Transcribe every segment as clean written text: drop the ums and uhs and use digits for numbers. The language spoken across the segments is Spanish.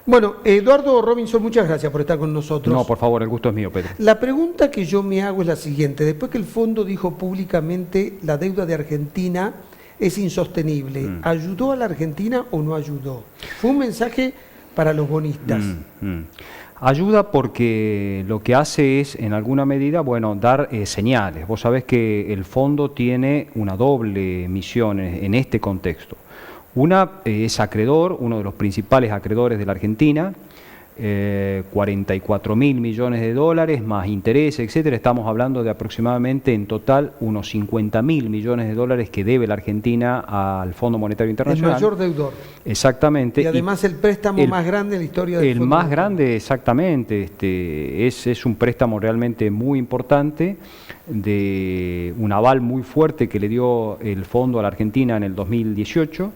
Bueno, Eduardo Robinson, muchas gracias por estar con nosotros. No, por favor, el gusto es mío, Pedro. La pregunta que yo me hago es la siguiente. Después que el fondo dijo públicamente la deuda de Argentina es insostenible, ¿ayudó a la Argentina o no ayudó? Fue un mensaje para los bonistas. Ayuda porque lo que hace es, en alguna medida, bueno, dar señales. Vos sabés que el fondo tiene una doble misión en este contexto. Una es acreedor, uno de los principales acreedores de la Argentina, 44.000 millones de dólares más intereses, etcétera. Estamos hablando de aproximadamente en total unos 50.000 millones de dólares que debe la Argentina al Fondo Monetario Internacional. El mayor deudor. Exactamente. Y además el préstamo más grande de la historia del Fondo. El más grande, exactamente. Es un préstamo realmente muy importante, de un aval muy fuerte que le dio el Fondo a la Argentina en el 2018.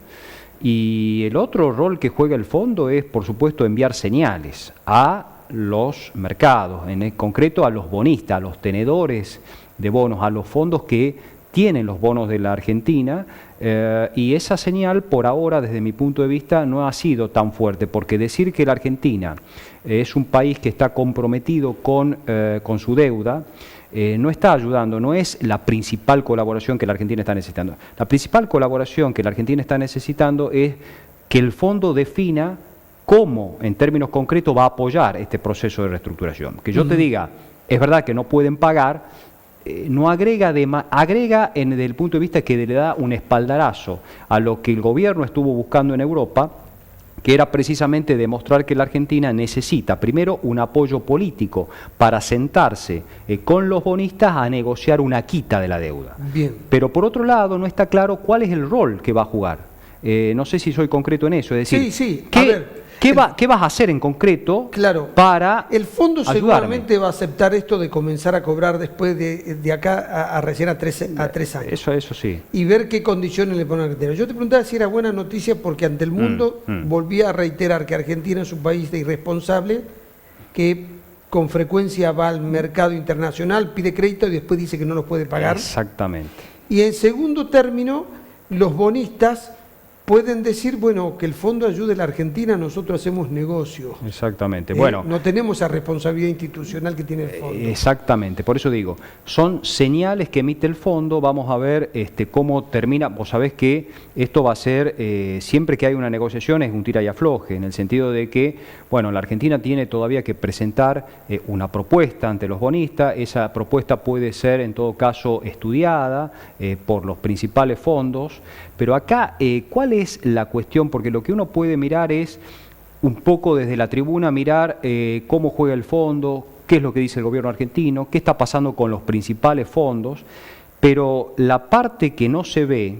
Y el otro rol que juega el fondo es, por supuesto, enviar señales a los mercados, en concreto a los bonistas, a los tenedores de bonos, a los fondos que tienen los bonos de la Argentina, y esa señal por ahora, desde mi punto de vista, no ha sido tan fuerte, porque decir que la Argentina es un país que está comprometido con su deuda, no está ayudando, no es la principal colaboración que la Argentina está necesitando. La principal colaboración que la Argentina está necesitando es que el fondo defina cómo, en términos concretos, va a apoyar este proceso de reestructuración. Que yo te diga, es verdad que no pueden pagar, no agrega, agrega desde el punto de vista que le da un espaldarazo a lo que el gobierno estuvo buscando en Europa, que era precisamente demostrar que la Argentina necesita primero un apoyo político para sentarse con los bonistas a negociar una quita de la deuda. Bien. Pero por otro lado no está claro cuál es el rol que va a jugar. No sé si soy concreto en eso, es decir, sí. ¿qué vas a hacer en concreto para el fondo ayudarme? Seguramente va a aceptar esto de comenzar a cobrar después de acá a recién a 3 años. Eso sí. Y ver qué condiciones le ponen a Argentina. Yo te preguntaba si era buena noticia porque ante el mundo volvía a reiterar que Argentina es un país de irresponsable que con frecuencia va al mercado internacional, pide crédito y después dice que no los puede pagar. Exactamente. Y en segundo término, los bonistas pueden decir, bueno, que el fondo ayude a la Argentina, nosotros hacemos negocio. Exactamente. Bueno, no tenemos esa responsabilidad institucional que tiene el fondo. Exactamente, por eso digo, son señales que emite el fondo, vamos a ver cómo termina. Vos sabés que esto va a ser, siempre que hay una negociación es un tira y afloje, en el sentido de que, bueno, la Argentina tiene todavía que presentar una propuesta ante los bonistas, esa propuesta puede ser en todo caso estudiada por los principales fondos, pero acá, ¿cuál es la cuestión? Porque lo que uno puede mirar es un poco desde la tribuna, mirar cómo juega el fondo, qué es lo que dice el gobierno argentino, qué está pasando con los principales fondos, pero la parte que no se ve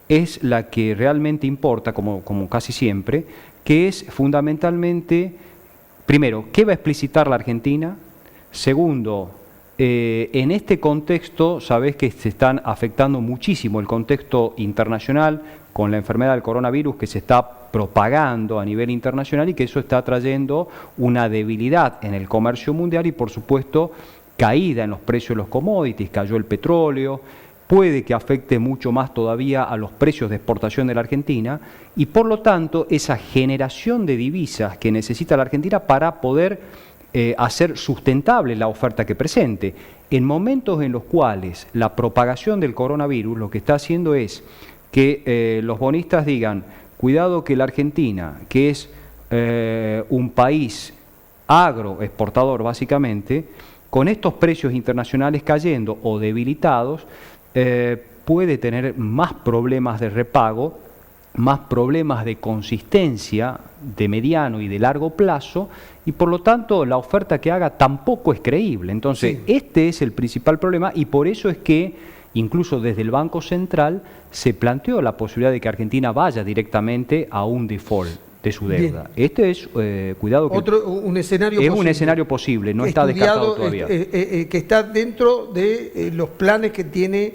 es la que realmente importa, como casi siempre, que es fundamentalmente, primero, ¿qué va a explicitar la Argentina? Segundo, en este contexto, sabés que se están afectando muchísimo el contexto internacional con la enfermedad del coronavirus que se está propagando a nivel internacional y que eso está trayendo una debilidad en el comercio mundial y, por supuesto, caída en los precios de los commodities, cayó el petróleo, puede que afecte mucho más todavía a los precios de exportación de la Argentina y, por lo tanto, esa generación de divisas que necesita la Argentina para poder hacer sustentable la oferta que presente. En momentos en los cuales la propagación del coronavirus lo que está haciendo es que los bonistas digan, cuidado que la Argentina, que es un país agroexportador básicamente, con estos precios internacionales cayendo o debilitados, puede tener más problemas de repago, más problemas de consistencia de mediano y de largo plazo y por lo tanto la oferta que haga tampoco es creíble. Entonces este es el principal problema y por eso es que incluso desde el Banco Central se planteó la posibilidad de que Argentina vaya directamente a un default de su deuda. Bien. Este es, cuidado, que un escenario es posible. Un escenario posible, no está descartado todavía. Que está dentro de los planes que tiene,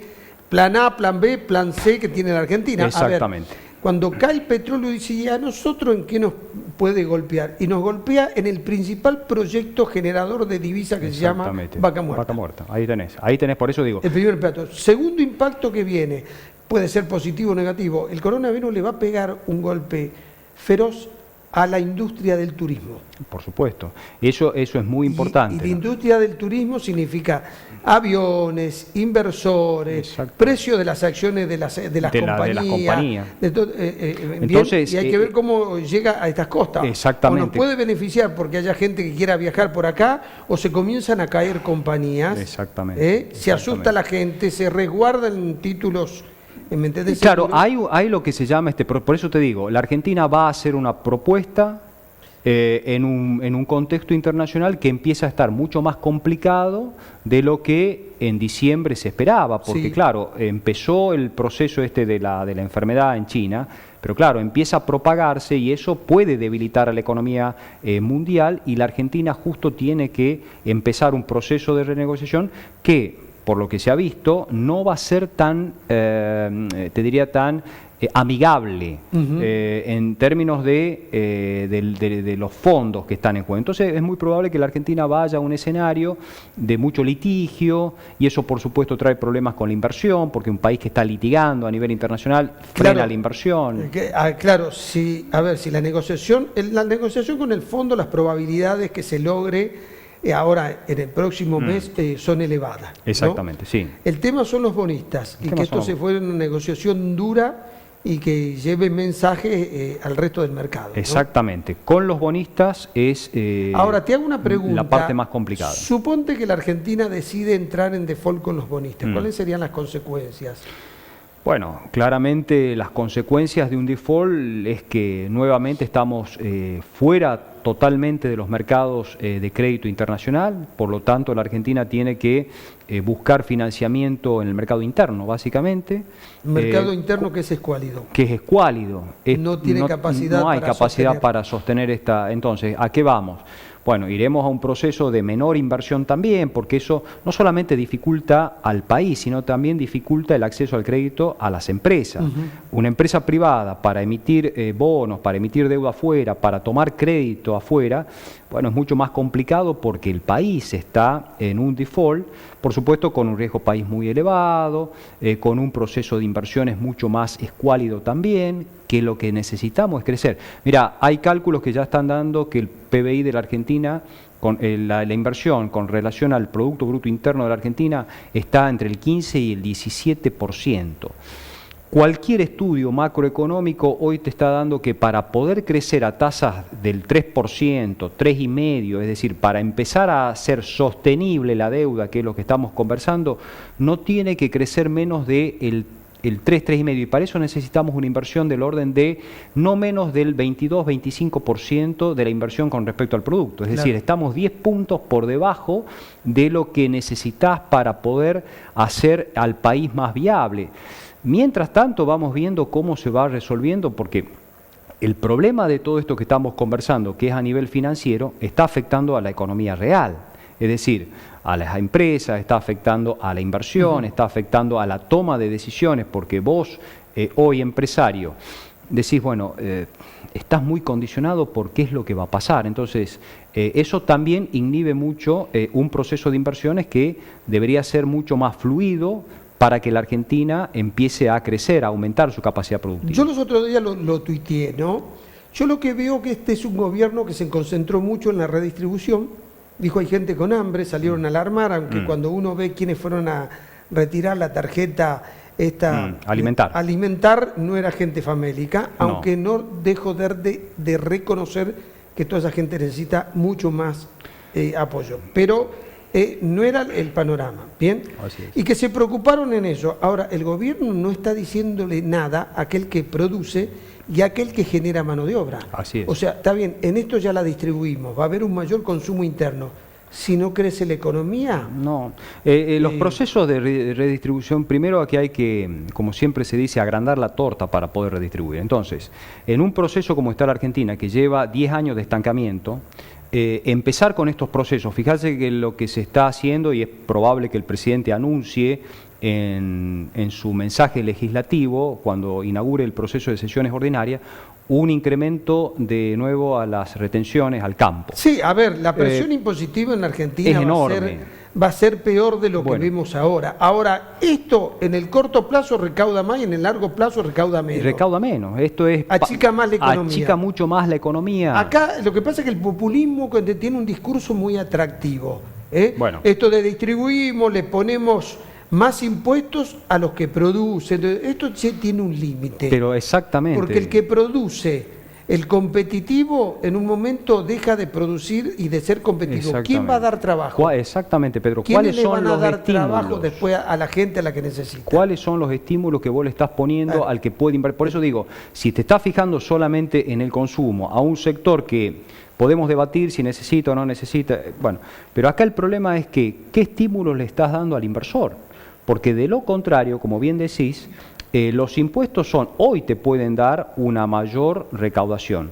plan A, plan B, plan C que tiene la Argentina. Exactamente. A ver, cuando cae el petróleo, dice, ¿y a nosotros en qué nos puede golpear? Y nos golpea en el principal proyecto generador de divisas que se llama Vaca Muerta. Vaca Muerta, ahí tenés, por eso digo. El primer plato. Segundo impacto que viene, puede ser positivo o negativo, el coronavirus le va a pegar un golpe feroz a la industria del turismo. Por supuesto. Eso es muy importante. Y la industria del turismo significa aviones, inversores, Exacto. precio de las acciones de las compañías. Entonces, y hay que ver cómo llega a estas costas. Exactamente. O nos puede beneficiar porque haya gente que quiera viajar por acá, o se comienzan a caer compañías. Exactamente. Se asusta la gente, se resguardan títulos. ¿Me entendés? Claro, hay lo que se llama, por eso te digo, la Argentina va a hacer una propuesta en un contexto internacional que empieza a estar mucho más complicado de lo que en diciembre se esperaba, porque claro, empezó el proceso de la enfermedad en China, pero claro, empieza a propagarse y eso puede debilitar a la economía mundial, y la Argentina justo tiene que empezar un proceso de renegociación que, por lo que se ha visto, no va a ser tan, te diría, tan amigable en términos de los fondos que están en juego. Entonces es muy probable que la Argentina vaya a un escenario de mucho litigio, y eso por supuesto trae problemas con la inversión, porque un país que está litigando a nivel internacional frena la inversión. Claro, si la negociación con el fondo, las probabilidades que se logre ahora en el próximo mes son elevadas. Exactamente, ¿no? Sí. El tema son los bonistas, y que esto se fue en una negociación dura y que lleve mensaje al resto del mercado. Exactamente. ¿No? Con los bonistas es ahora te hago una pregunta, la parte más complicada. Suponte que la Argentina decide entrar en default con los bonistas. ¿Cuáles serían las consecuencias? Bueno, claramente las consecuencias de un default es que nuevamente estamos fuera totalmente de los mercados de crédito internacional, por lo tanto la Argentina tiene que buscar financiamiento en el mercado interno, básicamente. Mercado interno que es escuálido. Que es escuálido. No tiene capacidad. No hay capacidad para sostener esta. Entonces, ¿a qué vamos? Bueno, iremos a un proceso de menor inversión también, porque eso no solamente dificulta al país, sino también dificulta el acceso al crédito a las empresas. Una empresa privada para emitir bonos, para emitir deuda afuera, para tomar crédito afuera, bueno, es mucho más complicado porque el país está en un default, por supuesto con un riesgo país muy elevado, con un proceso de inversiones mucho más escuálido también, que lo que necesitamos es crecer. Mira, hay cálculos que ya están dando que el PBI de la Argentina, con la inversión con relación al Producto Bruto Interno de la Argentina, está entre el 15 y el 17%. Cualquier estudio macroeconómico hoy te está dando que para poder crecer a tasas del 3%, 3,5%, es decir, para empezar a ser sostenible la deuda, que es lo que estamos conversando, no tiene que crecer menos de el 3, 3,5%, y para eso necesitamos una inversión del orden de no menos del 22-25% de la inversión con respecto al producto. Es decir, estamos 10 puntos por debajo de lo que necesitas para poder hacer al país más viable. Mientras tanto vamos viendo cómo se va resolviendo, porque el problema de todo esto que estamos conversando, que es a nivel financiero, está afectando a la economía real. Es decir, a las empresas, está afectando a la inversión, está afectando a la toma de decisiones, porque vos, hoy empresario, decís, bueno, estás muy condicionado por qué es lo que va a pasar. Entonces, eso también inhibe mucho un proceso de inversiones que debería ser mucho más fluido para que la Argentina empiece a crecer, a aumentar su capacidad productiva. Yo los otros días lo tuiteé, ¿no? Yo lo que veo que este es un gobierno que se concentró mucho en la redistribución. Dijo, hay gente con hambre, salieron a alarmar, aunque cuando uno ve quiénes fueron a retirar la tarjeta alimentar, no era gente famélica, aunque no dejo de reconocer que toda esa gente necesita mucho más apoyo. Pero no era el panorama, ¿bien? Y que se preocuparon en eso. Ahora, el gobierno no está diciéndole nada a aquel que produce y a aquel que genera mano de obra. Así es. O sea, está bien, en esto ya la distribuimos, va a haber un mayor consumo interno. Si no crece la economía... No. Los procesos de redistribución, primero aquí hay que, como siempre se dice, agrandar la torta para poder redistribuir. Entonces, en un proceso como está la Argentina, que lleva 10 años de estancamiento, empezar con estos procesos. Fíjate que lo que se está haciendo, y es probable que el presidente anuncie en su mensaje legislativo, cuando inaugure el proceso de sesiones ordinarias, un incremento de nuevo a las retenciones al campo. Sí, a ver, la presión impositiva en la Argentina es enorme. va a ser peor de lo que Bueno. vemos ahora. Ahora, esto en el corto plazo recauda más y en el largo plazo recauda Y menos. recauda menos. Esto es Achica más la economía. Achica mucho más la economía. Acá lo que pasa es que el populismo tiene un discurso muy atractivo. Bueno. Esto de distribuimos, le ponemos más impuestos a los que producen. Esto sí tiene un límite. Pero exactamente. Porque el que produce, el competitivo, en un momento deja de producir y de ser competitivo. ¿Quién va a dar trabajo? Exactamente, Pedro. ¿Quiénes ¿Cuáles le son van a los dar estímulos? trabajo después a la gente a la que necesita? ¿Cuáles son los estímulos que vos le estás poniendo al que puede invertir? Por eso digo, si te estás fijando solamente en el consumo, a un sector que podemos debatir si necesita o no necesita, bueno, pero acá el problema es que, ¿qué estímulos le estás dando al inversor? Porque de lo contrario, como bien decís, los impuestos hoy te pueden dar una mayor recaudación,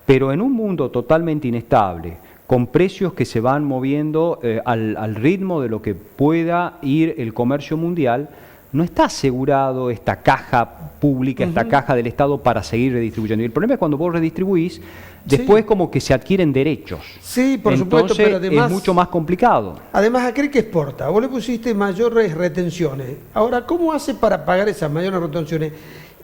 pero en un mundo totalmente inestable, con precios que se van moviendo al ritmo de lo que pueda ir el comercio mundial, no está asegurado esta caja pública, esta caja del Estado para seguir redistribuyendo. Y el problema es cuando vos redistribuís, después como que se adquieren derechos. Sí, por Entonces, supuesto, pero además es mucho más complicado. Además, aquel que exporta, vos le pusiste mayores retenciones. Ahora, ¿cómo hace para pagar esas mayores retenciones?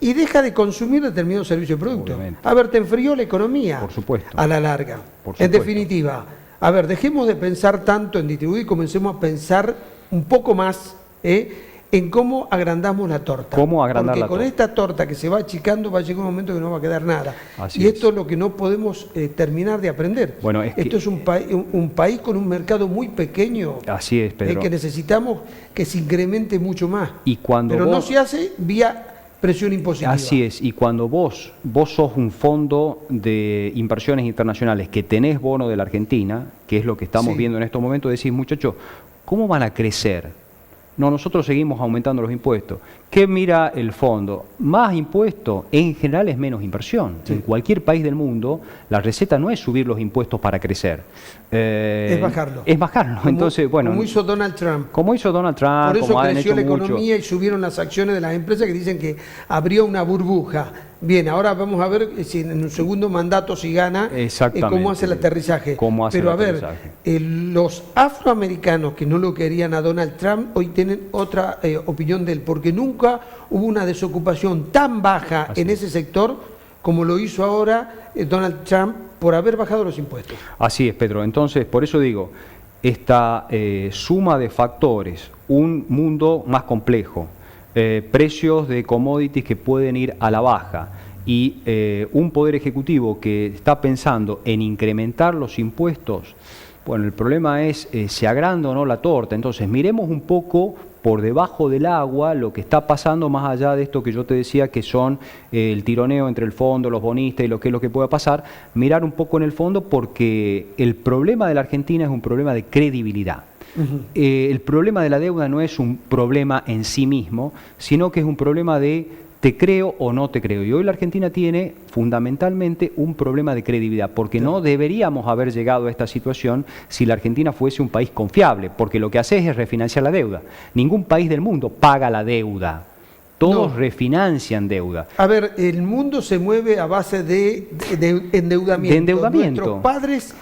Y deja de consumir determinados servicios y productos. Obviamente. A ver, te enfrió la economía. Por supuesto. A la larga. Por En supuesto. definitiva, a ver, dejemos de pensar tanto en distribuir y comencemos a pensar un poco más en cómo agrandamos la torta. ¿Cómo agrandar Porque la con torta? esta torta que se va achicando va a llegar un momento que no va a quedar nada. Así y es. esto es lo que no podemos terminar de aprender. Bueno, es que- esto es un país con un mercado muy pequeño. Así es, Pedro. Que necesitamos que se incremente mucho más. Y cuando Pero no vos- se hace vía presión impositiva. Así es, y cuando vos sos un fondo de inversiones internacionales que tenés bono de la Argentina, que es lo que estamos Sí. viendo en estos momentos, decís, muchachos, ¿cómo van a crecer? No, nosotros seguimos aumentando los impuestos. ¿Qué mira el fondo? Más impuestos, en general es menos inversión. Sí. En cualquier país del mundo, la receta no es subir los impuestos para crecer. Es bajarlo. Es bajarlo. Como- Entonces, bueno, como hizo Donald Trump. como hizo Donald Trump, Por eso como han creció hecho la muchos. economía y subieron las acciones de las empresas que dicen que abrió una burbuja. Bien, ahora vamos a ver si en un segundo mandato si gana, Exactamente. cómo hace el aterrizaje. Cómo hace Pero el a ver, aterrizaje. los afroamericanos que no lo querían a Donald Trump hoy tienen otra opinión de él, porque nunca hubo una desocupación tan baja Así en es. ese sector como lo hizo ahora Donald Trump por haber bajado los impuestos. Así es, Pedro. Entonces, por eso digo, esta suma de factores, un mundo más complejo, precios de commodities que pueden ir a la baja y un poder ejecutivo que está pensando en incrementar los impuestos, bueno, el problema es, ¿se agranda o no la torta? Entonces, miremos un poco por debajo del agua lo que está pasando más allá de esto que yo te decía que son el tironeo entre el fondo, los bonistas y lo que es lo que pueda pasar, mirar un poco en el fondo porque el problema de la Argentina es un problema de credibilidad. El problema de la deuda no es un problema en sí mismo, sino que es un problema de te creo o no te creo. Y hoy la Argentina tiene fundamentalmente un problema de credibilidad, porque no deberíamos haber llegado a esta situación si la Argentina fuese un país confiable, porque lo que hace es refinanciar la deuda. Ningún país del mundo paga la deuda. Todos No. refinancian deuda. A ver, el mundo se mueve a base de endeudamiento. De endeudamiento. Nuestros padres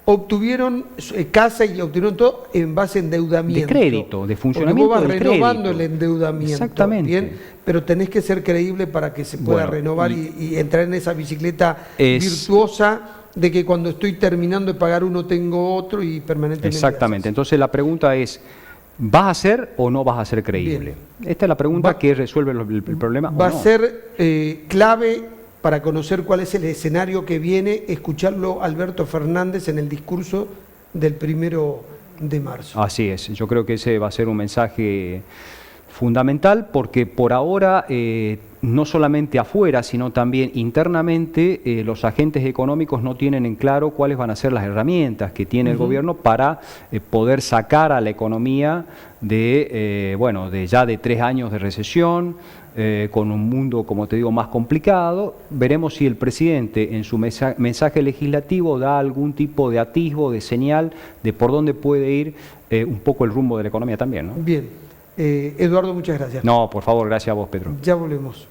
obtuvieron casa y obtuvieron todo en base a endeudamiento. De crédito, de funcionamiento Porque vos vas del renovando crédito. el endeudamiento. Exactamente. ¿bien? Pero tenés que ser creíble para que se pueda Bueno, renovar y entrar en esa bicicleta Es- virtuosa de que cuando estoy terminando de pagar uno tengo otro y permanentemente. Exactamente. así. Entonces la pregunta es, ¿vas a ser o no vas a ser creíble? Esta es la pregunta Va- que resuelve el problema. Va o a no. ser clave para conocer cuál es el escenario que viene, escucharlo Alberto Fernández en el discurso del 1 de marzo. Así es, yo creo que ese va a ser un mensaje fundamental porque por ahora no solamente afuera, sino también internamente los agentes económicos no tienen en claro cuáles van a ser las herramientas que tiene el gobierno para poder sacar a la economía de, bueno, de ya de 3 años de recesión, con un mundo, como te digo, más complicado. Veremos si el presidente en su mensaje legislativo da algún tipo de atisbo, de señal de por dónde puede ir un poco el rumbo de la economía también, ¿no? Bien. Eduardo, muchas gracias. No, por favor, gracias a vos, Pedro. Ya volvemos.